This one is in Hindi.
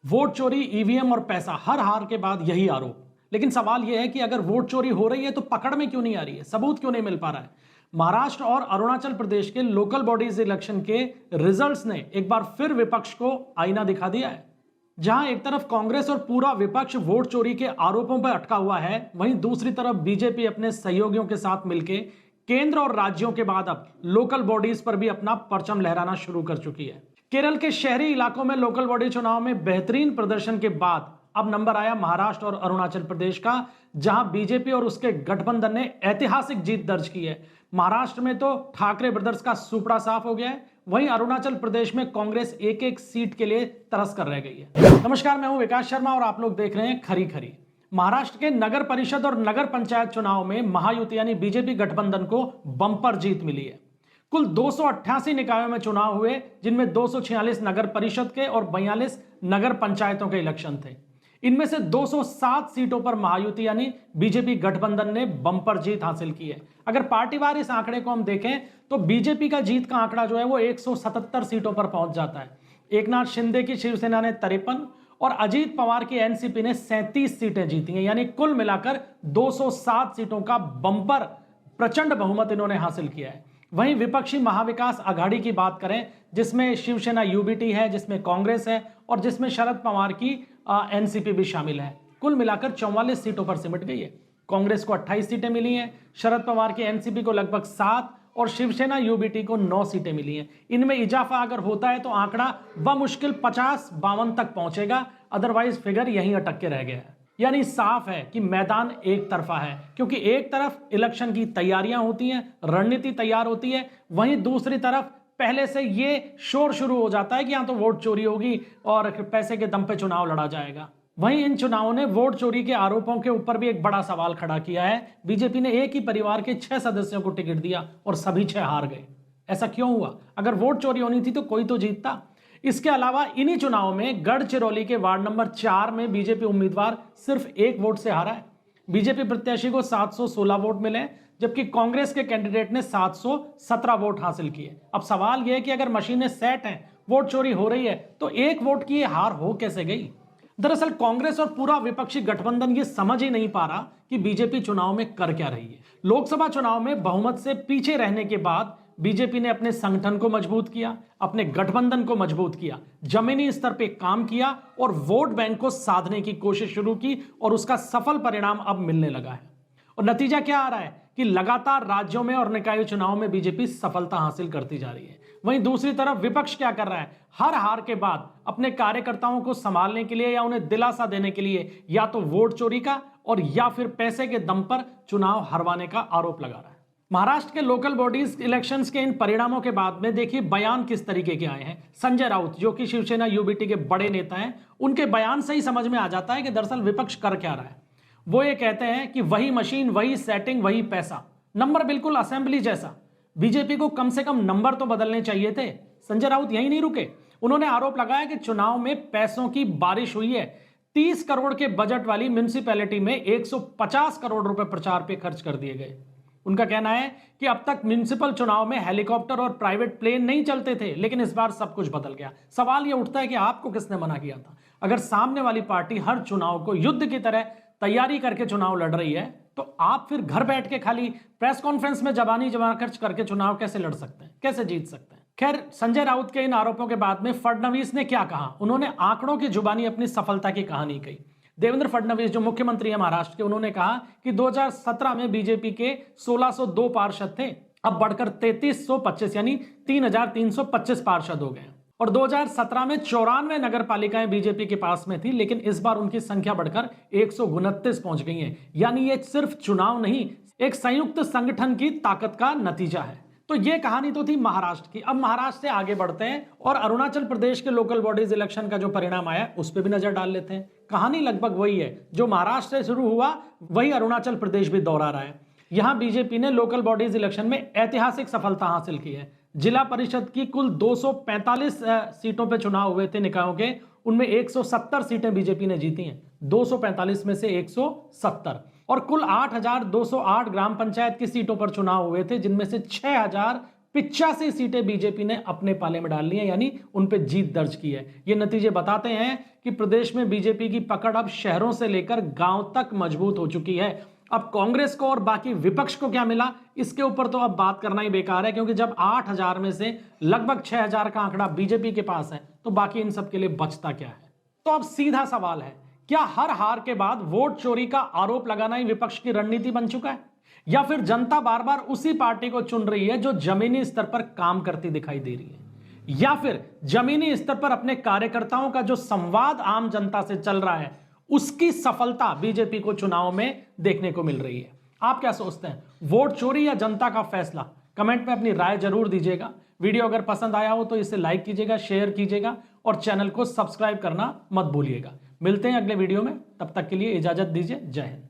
वोट चोरी, ईवीएम और पैसा, हर हार के बाद यही आरोप। लेकिन सवाल यह है कि अगर वोट चोरी हो रही है तो पकड़ में क्यों नहीं आ रही है, सबूत क्यों नहीं मिल पा रहा है। महाराष्ट्र और अरुणाचल प्रदेश के लोकल बॉडीज इलेक्शन के रिजल्ट्स ने एक बार फिर विपक्ष को आईना दिखा दिया है। जहां एक तरफ कांग्रेस और पूरा विपक्ष वोट चोरी के आरोपों पर अटका हुआ है, वहीं दूसरी तरफ बीजेपी अपने सहयोगियों के साथ मिलकर केंद्र और राज्यों के बाद अब लोकल बॉडीज पर भी अपना परचम लहराना शुरू कर चुकी है। केरल के शहरी इलाकों में लोकल बॉडी चुनाव में बेहतरीन प्रदर्शन के बाद अब नंबर आया महाराष्ट्र और अरुणाचल प्रदेश का, जहां बीजेपी और उसके गठबंधन ने ऐतिहासिक जीत दर्ज की है। महाराष्ट्र में तो ठाकरे ब्रदर्स का सुपड़ा साफ हो गया है, वहीं अरुणाचल प्रदेश में कांग्रेस एक एक सीट के लिए तरस कर रह गई है। नमस्कार, मैं हूं विकास शर्मा और आप लोग देख रहे हैं खरी खरी। महाराष्ट्र के नगर परिषद और नगर पंचायत चुनाव में महायुति यानी बीजेपी गठबंधन को बंपर जीत मिली है। कुल 288 निकायों में चुनाव हुए, जिनमें 246 नगर परिषद के और 42 नगर पंचायतों के इलेक्शन थे। इनमें से 207 सीटों पर महायुति यानी बीजेपी गठबंधन ने बंपर जीत हासिल की है। अगर पार्टीवार इस आंकड़े को हम देखें तो बीजेपी का जीत का आंकड़ा जो है वो 177 सीटों पर पहुंच जाता है। एकनाथ शिंदे की शिवसेना ने 53 और अजीत पवार की एनसीपी ने 37 सीटें जीती हैं, यानी कुल मिलाकर 207 सीटों का बंपर प्रचंड बहुमत इन्होंने हासिल किया है। वहीं विपक्षी महाविकास आघाड़ी की बात करें, जिसमें शिवसेना यूबीटी है, जिसमें कांग्रेस है और जिसमें शरद पवार की एनसीपी भी शामिल है, कुल मिलाकर 44 सीटों पर सिमट गई है। कांग्रेस को 28 सीटें मिली हैं, शरद पवार की एनसीपी को लगभग 7 और शिवसेना यूबीटी को 9 सीटें मिली हैं। इनमें इजाफा अगर होता है तो आंकड़ा बमुश्किल 50-52 तक पहुंचेगा, अदरवाइज फिगर यहीं अटक के रह गया है। यानी साफ है कि मैदान एक तरफा है, क्योंकि एक तरफ इलेक्शन की तैयारियां होती हैं, रणनीति तैयार होती है, वहीं दूसरी तरफ पहले से ये शोर शुरू हो जाता है कि यहां तो वोट चोरी होगी और पैसे के दम पे चुनाव लड़ा जाएगा। वहीं इन चुनावों ने वोट चोरी के आरोपों के ऊपर भी एक बड़ा सवाल खड़ा किया है। बीजेपी ने एक ही परिवार के 6 सदस्यों को टिकट दिया और सभी 6 हार गए। ऐसा क्यों हुआ? अगर वोट चोरी होनी थी तो कोई तो जीतता। इसके अलावा इन्हीं चुनावों में गढ़चिरौली के वार्ड नंबर 4 में बीजेपी उम्मीदवार सिर्फ 1 वोट से हारा है। बीजेपी प्रत्याशी को 716 वोट मिले, जबकि कांग्रेस के कैंडिडेट ने 717 वोट हासिल किए। अब सवाल यह है कि अगर मशीनें सेट हैं, वोट चोरी हो रही है, तो 1 वोट की यह हार हो कैसे गई? दरअसल कांग्रेस और पूरा विपक्षी गठबंधन ये समझ ही नहीं पा रहा कि बीजेपी चुनाव में कर क्या रही है। लोकसभा चुनाव में बहुमत से पीछे रहने के बाद बीजेपी ने अपने संगठन को मजबूत किया, अपने गठबंधन को मजबूत किया, जमीनी स्तर पे काम किया और वोट बैंक को साधने की कोशिश शुरू की और उसका सफल परिणाम अब मिलने लगा है। और नतीजा क्या आ रहा है कि लगातार राज्यों में और निकाय चुनाव में बीजेपी सफलता हासिल करती जा रही है। वहीं दूसरी तरफ विपक्ष क्या कर रहा है? हर हार के बाद अपने कार्यकर्ताओं को संभालने के लिए या उन्हें दिलासा देने के लिए या तो वोट चोरी का और या फिर पैसे के दम पर चुनाव हरवाने का आरोप लगा रहा है। महाराष्ट्र के लोकल बॉडीज इलेक्शंस के इन परिणामों के बाद में देखिए बयान किस तरीके के आए हैं। संजय राउत जो कि शिवसेना यूबीटी के बड़े नेता हैं, उनके बयान से ही समझ में आ जाता है कि दरअसल विपक्ष कर क्या रहा है। वो ये कहते हैं कि वही मशीन, वही सेटिंग, वही पैसा, नंबर बिल्कुल असेंबली जैसा। बीजेपी को कम से कम नंबर तो बदलने चाहिए थे। संजय राउत यही नहीं रुके, उन्होंने आरोप लगाया कि चुनाव में पैसों की बारिश हुई है। 30 करोड़ के बजट वाली म्युनिसिपैलिटी में 150 करोड़ रुपए प्रचार पे खर्च कर दिए गए। उनका कहना है कि अब तक म्युनिसिपल चुनाव में हेलीकॉप्टर और प्राइवेट प्लेन नहीं चलते थे, लेकिन इस बार सब कुछ बदल गया। सवाल यह उठता है कि आपको किसने मना किया था? अगर सामने वाली पार्टी हर चुनाव को युद्ध की तरह तैयारी करके चुनाव लड़ रही है, तो आप फिर घर बैठ के खाली प्रेस कॉन्फ्रेंस में जबानी जमा खर्च करके चुनाव कैसे लड़ सकते हैं, कैसे जीत सकते हैं? खैर, संजय राउत के इन आरोपों के बाद में फडणवीस ने क्या कहा? उन्होंने आंकड़ों की जुबानी अपनी सफलता की कहानी कही। देवेंद्र फडणवीस जो मुख्यमंत्री है महाराष्ट्र के, उन्होंने कहा कि 2017 में बीजेपी के 1602 पार्षद थे, अब बढ़कर 3325 यानी 3325 पार्षद हो गए। और 2017 में 94 नगर पालिकाएं बीजेपी के पास में थी, लेकिन इस बार उनकी संख्या बढ़कर 129 पहुंच गई है। यानी ये सिर्फ चुनाव नहीं, एक संयुक्त संगठन की ताकत का नतीजा है। तो ये कहानी तो थी महाराष्ट्र की। अब महाराष्ट्र से आगे बढ़ते हैं और अरुणाचल प्रदेश के लोकल बॉडीज इलेक्शन का जो परिणाम आया उस पर भी नजर डाल लेते हैं। कहानी लगभग वही है, जो महाराष्ट्र से शुरू हुआ वही अरुणाचल प्रदेश भी दोहरा रहा है। यहां बीजेपी ने लोकल बॉडीज इलेक्शन में ऐतिहासिक सफलता हासिल की है। जिला परिषद की कुल 245 सीटों पे चुनाव हुए थे निकायों के, उनमें 170 सीटें बीजेपी ने जीती हैं। 245 में से 170 और कुल 8,208 ग्राम पंचायत की सीटों पर चुनाव हुए थे, जिनमें से 6,000 85 सीटें बीजेपी ने अपने पाले में डाल ली हैं, यानी उन पे जीत दर्ज की है। ये नतीजे बताते हैं कि प्रदेश में बीजेपी की पकड़ अब शहरों से लेकर गांव तक मजबूत हो चुकी है। अब कांग्रेस को और बाकी विपक्ष को क्या मिला, इसके ऊपर तो अब बात करना ही बेकार है, क्योंकि जब 8000 में से लगभग 6000 का आंकड़ा बीजेपी के पास है तो बाकी इन सब के लिए बचता क्या है। तो अब सीधा सवाल है, क्या हर हार के बाद वोट चोरी का आरोप लगाना ही विपक्ष की रणनीति बन चुका है, या फिर जनता बार बार उसी पार्टी को चुन रही है जो जमीनी स्तर पर काम करती दिखाई दे रही है, या फिर जमीनी स्तर पर अपने कार्यकर्ताओं का जो संवाद आम जनता से चल रहा है उसकी सफलता बीजेपी को चुनाव में देखने को मिल रही है। आप क्या सोचते हैं, वोट चोरी या जनता का फैसला? कमेंट में अपनी राय जरूर दीजिएगा। वीडियो अगर पसंद आया हो तो इसे लाइक कीजिएगा, शेयर कीजिएगा और चैनल को सब्सक्राइब करना मत भूलिएगा। मिलते हैं अगले वीडियो में, तब तक के लिए इजाजत दीजिए। जय हिंद।